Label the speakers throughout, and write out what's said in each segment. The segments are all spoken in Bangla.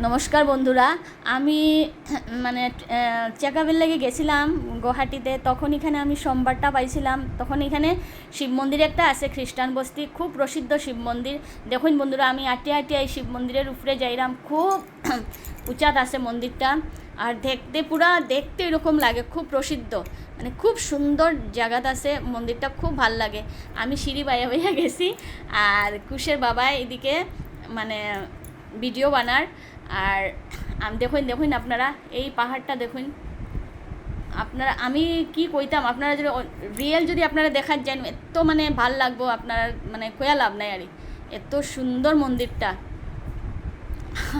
Speaker 1: নমস্কার বন্ধুরা, আমি মানে চেকআপের লেগে গেছিলাম গুয়াহাটিতে। তখন এখানে আমি সোমবারটা পাইছিলাম। তখন এখানে শিব মন্দির একটা আছে, খ্রিস্টান বস্তি, খুব প্রসিদ্ধ শিব মন্দির। দেখুন বন্ধুরা, আমি আটিয়া আটিয়া এই শিব মন্দিরের উপরে যাইলাম। খুব উঁচাত আছে মন্দিরটা, আর দেখতে এরকম লাগে, খুব প্রসিদ্ধ, মানে খুব সুন্দর জায়গাত আছে মন্দিরটা, খুব ভাল লাগে। আমি সিঁড়ি বাইয়া বাইয়া গেছি, আর কুশের বাবা এদিকে মানে ভিডিও বানার। আর দেখুন আপনারা এই পাহাড়টা দেখুন। আপনারা আমি কি কইতাম, আপনারা যদি রিয়েল যদি আপনারা দেখার যান, এত মানে ভাল লাগবো আপনার, মানে কয়া লাভ নাই। আর এত সুন্দর মন্দিরটা।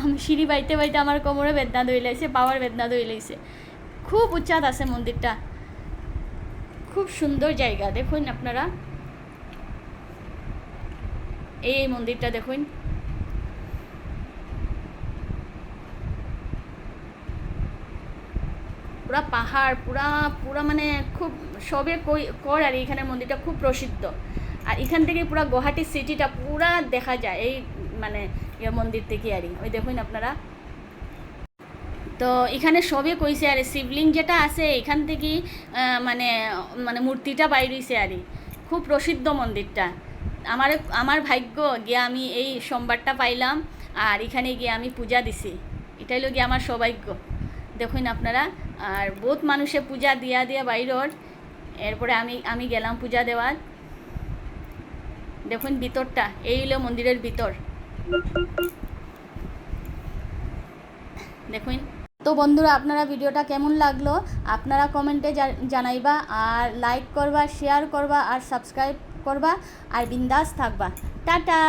Speaker 1: আমি সিঁড়ি বাইতে বাইতে আমার কোমরে বেদনা ধইলাইছে, পাওয়ার বেদনা ধইলাইছে। খুব উচ্চাত আছে মন্দিরটা, খুব সুন্দর জায়গা। দেখুন আপনারা এই মন্দিরটা দেখুন। পুরা পাহাড়, পুরা মানে খুব সবে কর। আর এখানে মন্দিরটা খুব প্রসিদ্ধ। আর এখান থেকে পুরা গুয়াহাটি সিটিটা পুরা দেখা যায় এই মানে মন্দির থেকে। আর ওই দেখুন আপনারা। তো এখানে সবে কইছে, আর শিবলিঙ্গ যেটা আছে এখান থেকেই মানে মানে মূর্তিটা বাইর হইছে। আর খুব প্রসিদ্ধ মন্দিরটা। আমার ভাগ্য গিয়ে আমি এই সোমবারটা পাইলাম, আর এখানে গিয়ে আমি পূজা দিছি। এটাই হলো গিয়ে আমার সৌভাগ্য। দেখুন আপনারা, আর বহুত মানুষে পূজা দিয়া বাইরর। এরপরে আমি গেলাম পূজা দেওয়ার। দেখুন ভিতরটা, এই হলো মন্দিরের ভিতর। দেখুন। তো বন্ধুরা, আপনারা ভিডিওটা কেমন লাগলো আপনারা কমেন্টে জানাইবা, আর লাইক করবা, শেয়ার করবা, আর সাবস্ক্রাইব করবা, আর বিন্দাস থাকবা। টাটা।